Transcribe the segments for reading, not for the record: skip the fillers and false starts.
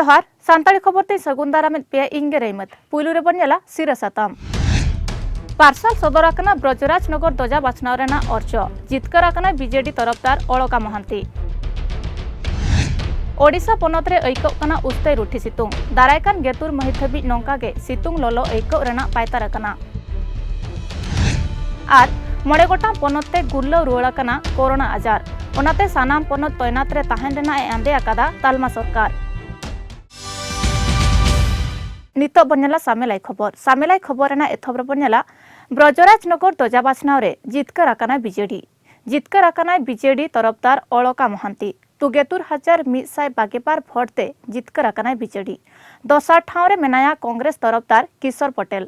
जोहार सान्ताड़ी खबर ते सगुन दाराम पे इंगे रहीमत पुलू रे बन्याला सिर साताम पार्सल सदराकना ब्रजराज नगर दजा बाछनाव रेना अर्ज जितकराकना बीजेडी तरफदार अलका महांती ओडिशा पनतरे ऐकवकना उस्ते रुठी सितुंग दारायकान गेतुर महिथबी नौकागे सितुंग लोलो ऐकव Raina पायतारकना are Mane गोटां पनते Gullo रुआड़ाकना corona आजार ओनाते सानाम पनत तैनात रे ताहेन रेना ए आंदे आकादा तालमा सरकार नितो बन्याला सामेलाई खबर रेना एथबर बन्याला ब्रजराज नगर दजा बाछनाव रे जितकर आकाना बीजेडी तरफदार अलका महांती 73,122 भोटते जितकर आकाना बीजेडी दसार ठाव रे मेनाया कांग्रेस तरफदार किशोर पटेल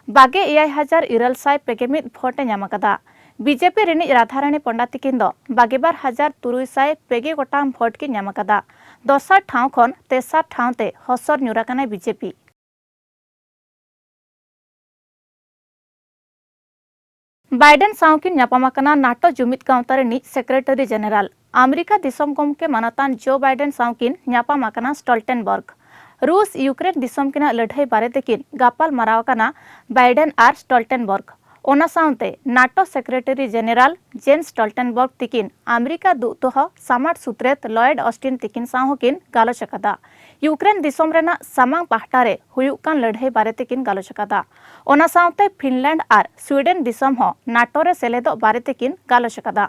22,900 भोटे नामाकदा बीजेपी रिनी राधारानी पंडा तिकिन 22,300 गोटां भोट की नामाकदा दसार ठाव खन तेसार ठावते हसर न्यूराकाना बीजेपी बाइडेन साउकिन न्यापामाकना नाटो जुमित गांवतारे नि सेक्रेटरी जनरल अमेरिका दिसम गमके मानतान जो बाइडेन साउकिन न्यापामाकना स्टोल्टेनबर्ग रूस यूक्रेन दिसम किना लड़ाई बारे तेकिन गापाल मारावकना बाइडेन आर स्टोल्टेनबर्ग ओना साउते NATO secretary general Jens Stoltenberg तिकिन अमेरिका दूतोह सामाट सुत्रेत लॉयड ऑस्टिन तिकिन साहोकिन गालोचकदा यूक्रेन दिसम रेना सामांग पाहटारे हुयुकान लड़ाई बारे तेकिन गालोचकदा ओना साउते फिनलैंड आर स्वीडन दिसम हो नाटो रे सेलेदो बारे तेकिन गालोचकदा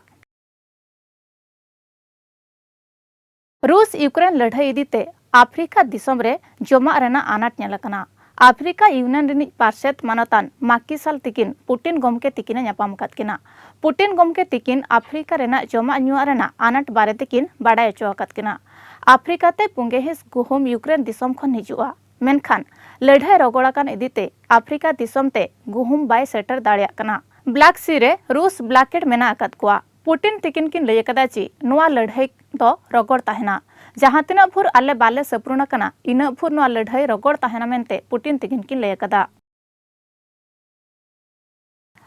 रूस यूक्रेन लड़ाई इदीते आफ्रिका दिसम रे जमा रेना आनाट नेलकना आफ्रिका यूनियन रिनी पार्षद मानतान माकिसाल तिकिन पुटिन गमके तिकिन न्यापाम कातकिना पुटिन गमके तिकिन आफ्रिका रेना जमा न्युआ रेना आनाट बारे तेकिन बाडाय चो कातकिना आफ्रिका ते पुंगेहिस गुहुम यूक्रेन दिसम खन हिजुआ मेनखान लड़ाई रगड़ाकान इदीते आफ्रिका दिसम ते गुहुम बाय सेटर दाड़िया कना ब्लैक सी रे रूस ब्लैकेट मेना आकात कुआ पुटिन तिकिन किन लय कदाची नुआ लड़ाई दो रगड़ ताहेना जहां तिना भुर आले बाले सप्रुना कना इना भुर नुआ लड़ाई रगड़ ताहेना मेनते पुटिन तिकिन किन लय कदा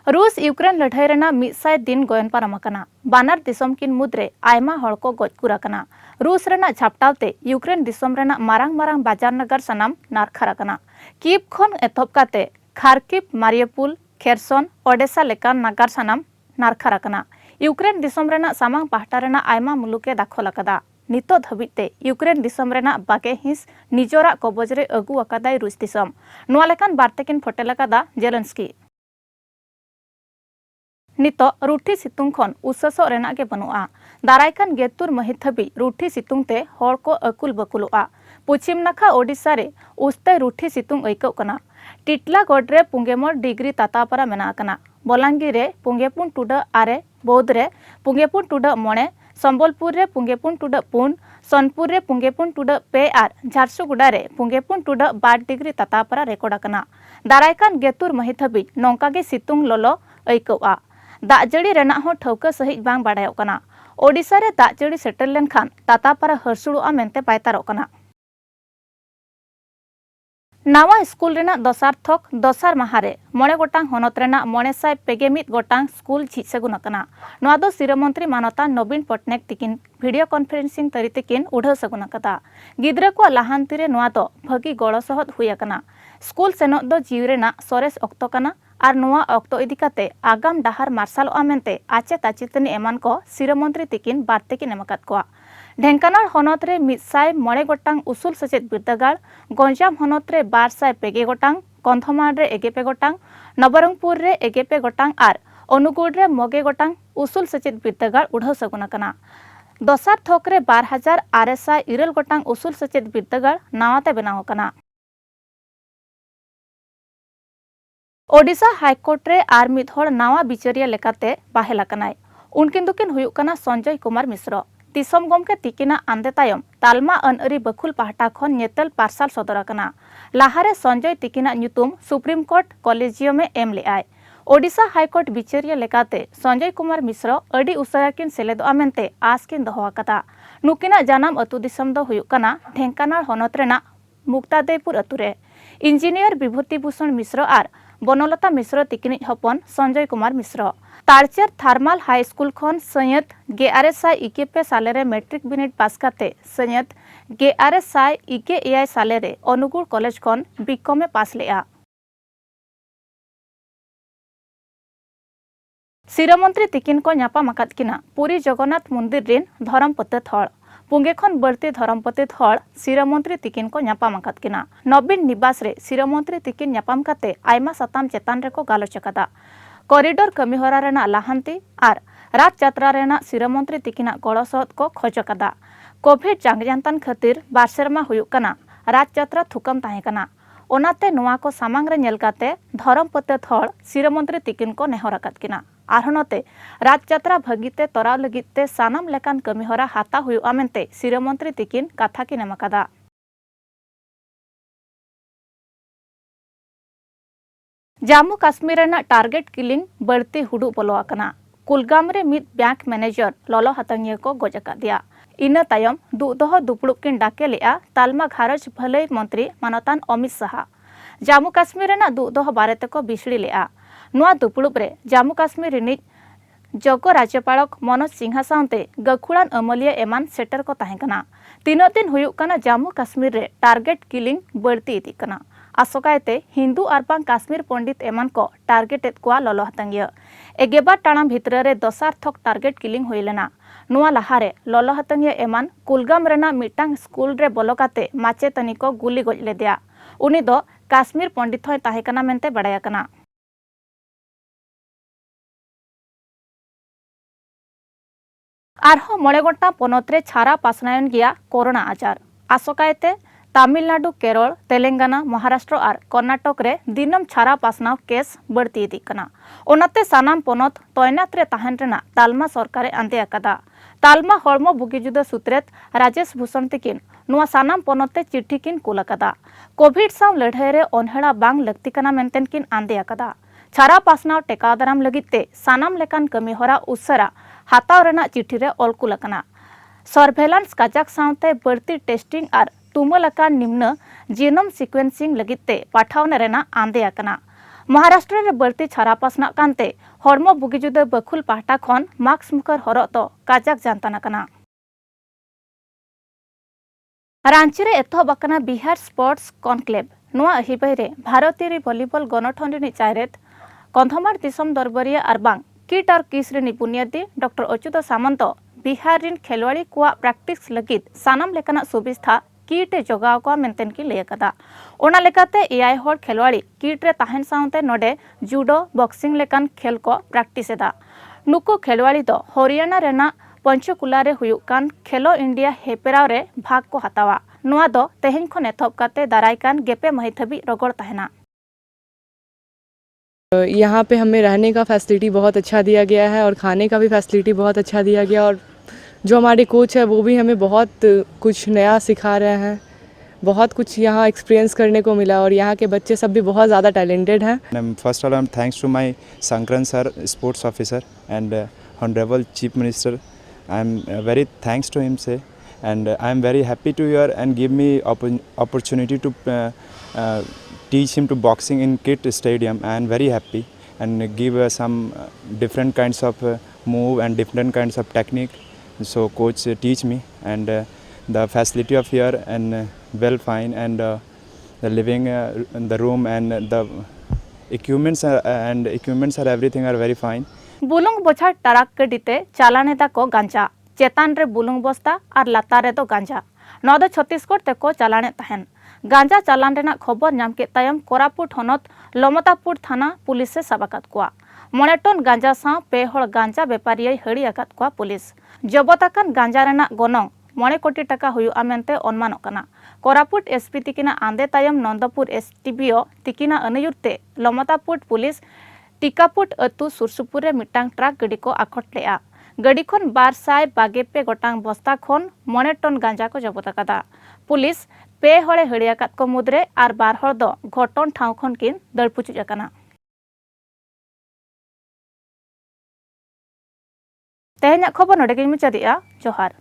रूस यूक्रेन लड़ाई रेना 100 दिन गोयन पारमाकना बानार दिसम किन मुद्रे आयमा हड़को गजकुराकना रूस रेना झापटावते यूक्रेन दिसम रेना मारांग मारांग बाजार नगर सनाम नारखाराकना कीव खन एथोपकाते खार्किव मारियपुल खेरसन ओडेसा लेकान नगर सनाम नारखाराकना यूक्रेन दिसम रेना सामांग पाहटा रेना आयमा मुलुके दाखोलाकदा नितो धबिते यूक्रेन दिसम रेना बागे हिंस निजोरा कबज रे अगु अकादाय रूस दिसम नुआ लेकान बार्तेकिन फोटेलाकादा जेलेंस्की नितो रूठी सितुंग खन उससो रेना के बनुआ दारायकान गेतुर महिथबी रूठी सितुंग ते हर को अकुल बकुलुआ पश्चिम नाखा ओडिशा रे उस्ते रूठी सितुंग ऐकव कना टिटलागढ़ रे पुंगेमर डिग्री तातापारा मेना कना बलांगीर रे पुंगेपुन टुडा आरे बौद्ध रे पुंगेपुन टुडा मणे संबलपुर रे पुंगेपुन टुडा पुन सोनपुर रे पुंगेपुन टुडा पे आर झारसुगुड़ा रे पुंगेपुन टुडा 12 डिग्री तातापारा रेकॉर्ड कना दारायकान गेतुर महिथबी नौकागे सितुंग लोलो ऐकवा दाजड़ी रेना हो ठौका सहित बांग बाडायोग कना ओडिशा रे दाजड़ी सेटल लेनखान तातापारा हरसुड़ुआ मेनते पायतारोग कना नावा स्कूल रेना दसार थक दसार महारे मणे गोटां हनत रेना 951 गोटां स्कूल झिज सगुनकना नोआ दो सिरमंत्री मानता नवीन पटनायक तिकिन वीडियो कॉन्फ्रेंसिंग तरी तिकिन उढ़ सगुनकदा गिद्रा को लाहांती रे नोआ दो भगी गड़ सहद हुयकना स्कूल सेनो दो जीव रेना सरेस ऑक्तो कना आर नोआ ऑक्तो इदिकाते आगाम डाहार मार्शल मेनते आचे ताचितनी एमान को सिरमंत्री तिकिन बार्ते की नेमकात कोआ ढेंकानाल हनत रे 100 गोटां उसूल सचेत बिरदागाड़ गंजाम हनत रे 200 गोटां कंधमाल रे 11 गोटां नवरंगपुर रे 11 गोटां आर अनुगुड़ रे 9 गोटां उसूल सचेत बिरदागाड़ उढ़ सगुनकना दसार थक रे 12,600 गोटां उसूल सचेत बिरदागाड़ नावाते बनाव कना ओडिशा हाईकोर्ट रे आर मिद हड़ नावा बिचारिया लेकाते बाहेलाकनाय उनकिन दुकिन हुयुक कना संजय कुमार मिश्र दिसम गमके तिकिना आंदे तायम तालमा अनअरी बखुल पाहटा खन नेतल पार्सल सदराकना लाहारे संजय तिकिना न्युतुम सुप्रीम कोर्ट कॉलेजियम एम लेआय ओडिशा हाईकोर्ट बिचारिया लेकाते संजय कुमार मिश्र अडी उसराकिन सेलेदोआ मेनते आसकिन दोहोआकदा नुकिना जानाम अतु दिसम दो हुयुक कना ढेंकानाल हनत रेना मुक्तादेवपुर अतुरे इंजीनियर विभूति भूषण मिश्र आर बनलता मिश्र तिकिनिज हपन Sanjay Kumar Mishra Talcher thermal high school खन सैयद गेआरएसआई इकेपे साले मैट्रिक बिनिड पास करते सैयद गेआरएसआई इके एआई साले अनुगुल कॉलेज खन बीकॉम में पास लेआ। सिरमंत्री तिकिन को ᱧᱟᱯᱟᱢ आकाद किना पुरी जगन्नाथ मंदिर रेन धरमपते थल पुंगे खन बर्ती धरमपते थल सिरमंत्री तिकिन को ᱧᱟᱯᱟᱢ आकाद किना नवीन निवास रे सिरमंत्री तिकिन ᱧᱟᱯᱟᱢ काते आयमा साताम चेतान रे को गालोच कदा कॉरिडोर कमीहरा रेना लाहांती आर रात यात्रा रेना सिरमंत्री तिकिना गड़सहद को खोज कदा कोविड जांगजांतान खातिर बारसेरमा हुयुक कना रात यात्रा थुकम ताहे कना ओनाते नुआ को सामांग रे नेल काते धरमपते थल सिरमंत्री तिकिन को नेहर आकाद किना आरहनते राज यात्रा भगीते तोराव लगिते सानाम लेकान कमीहरा हाता हुयुआ मेनते सिरमंत्री तिकिन कथा किन एमकादा। जम्मू काश्मीर रेना टारगेट किलिंग बढ़ती हुडू बोलो आकना कुलगाम रे मिद बैंक मैनेजर ललो हातंगिया को गोजका दिया इना तायम दुदह दुपड़ुब किन डाके लेआ तालमा घारज भलाई मंत्री मानतान अमित शाह जम्मू काश्मीर रेना दुदह बारेते को बिसड़ी लेआ नुआ दुपड़ुब रे जम्मू काश्मीर रिनिज जगो राज्यपालक मनोज सिन्हा साउते गखुड़ान अमलिया एमान सेटर को ताहेकना तीन दिन हुयुक कना जम्मू काश्मीर रे टारगेट किलिंग बढ़ती इदी कना आसोकायते हिंदू आरबां काश्मीर पंडित एमान को टारगेटेड कोआ ललो हातंगिया 11 टाणाम भितर रे दसार थक टारगेट किलिंग होइलेना नुआ लहारे ललो हातंगिया एमान कुलगाम रेना मिटांग स्कूल रे बोलोकाते माचेतनी को गुली गज लेदिया उनी दो काश्मीर पंडित होय ताहेकना मेनते बडायाकना। आरहो मळेगोटा पनतरे छारा पासनायन गिया कोरोना आजार आसोकायते तमिलनाडु केरल तेलंगाना महाराष्ट्र और कर्नाटक रे दिनम छारा पासनाव केस बढ़ती इदी कना ओनाते सानाम पनत तैनात रे ताहन रेना तालमा सरकारे आंदे आकादा तालमा हड़मो बुगिजुदा सुत्रेत राजेश भूषण तिकिन नुआ सानाम पनते चिट्ठी किन कुल आकादा कोविड साव लड़ाई रे ओनहेड़ा बांग लगती कना मेंतेन किन आंदे आकादा छारा पासनाव टेकाव दाराम लगिते सानाम लेकान कमीहरा उसरा हाताव रेना चिट्ठी रे ऑल कुल आकना सर्वेलांस काजाक सावते बढ़ती टेस्टिंग और तुमलका निम्न जीनोम सिक्वेंसिंग लगिते पाठावने रेना आंदे आकना महाराष्ट्र रे बढ़ती छारा पासना कांते हड़मो बुगिजुदा बखुल पाहटा खन मास्क मुखर हरो तो काजाक जानताना कना। रांची रे एथोबकना बिहार स्पोर्ट्स कॉन्क्लेव नुआ अहिबैरे भारतीय वॉलीबॉल गणठन रे चायरेत कंधमार दिसम दरबारिया आरबांग किट और किस रे बुनियादी डॉक्टर अच्युत सामंत बिहार रिन खेलवाड़ी को प्रैक्टिस लगित सानाम लेकाना सुविधा किटे जगाव को मेंटेन की लेकदा ओना लेकाते एआई हर खेलवाड़ी किट रे ताहन साउते नोडे जूडो बॉक्सिंग लेकान खेल को प्रैक्टिस एदा नुको खेलवाड़ी दो हरियाणा रेना पंचकुला रे हुयुकान खेलो इंडिया हेपेराव रे भाग को हतावा नुआ दो तेहेन खन एथब काते दारायकान गेपे महिथबी रगड़ ताहना। यहाँ पे हमें रहने का फैसिलिटी बहुत अच्छा दिया गया है और खाने का भी फैसिलिटी बहुत अच्छा दिया गया और जो हमारे कोच है वो भी हमें बहुत कुछ नया सिखा रहे हैं बहुत कुछ यहाँ एक्सपीरियंस करने को मिला और यहाँ के बच्चे सब भी बहुत ज़्यादा टैलेंटेड हैं। First all I am thanks to my Sankaran sir sports officer and honourable chief minister I am very thanks to him से and I am very happy to your and give me opportunity to teach him to boxing in KIT stadium. I am very happy and give some different kinds of move and different kinds of technique. So coach teach me and the facility of here and well fine and the living in the room and the equipments are everything are very fine. बुलुंग बोझा टराक कडिते चालानेदा को गांजा चेतान रे बुलुंग बस्ता और लातारे दो गांजा Nod Chhattisgarh ते को चालाने तहन गांजा चालान रेना खबर नाम के तायम कोरापुट हनत लमतापुर थाना पुलिस से साबाकात कोआ 9 टन गांजा साव 2 हड़ गांजा व्यापारी हड़ी आकात कोआ पुलिस जबताकान गांजा रेना गनंग 9 कोटी टाका हुयुआ मेनते अनुमानक कना कोरापुट एसपी तिकिना आंदे तायम नंदपुर एसटीबीओ तिकिना अनयुरते लमतापुर पुलिस टिकापुट अतु सुरसुपुर रे मिटांग ट्रक गडी को आखट लेआ गडी खन 222 गोटांग बस्ता खन 9 टन गांजा को जबत कदा पुलिस 2 हड़े हड़ियाकात को मुद्रे और 12 हड़ दो घटन ठाव खन किन दड़पुचुज अकना। तेहेन्या खबर नोडे गिन मुचादिया जोहार।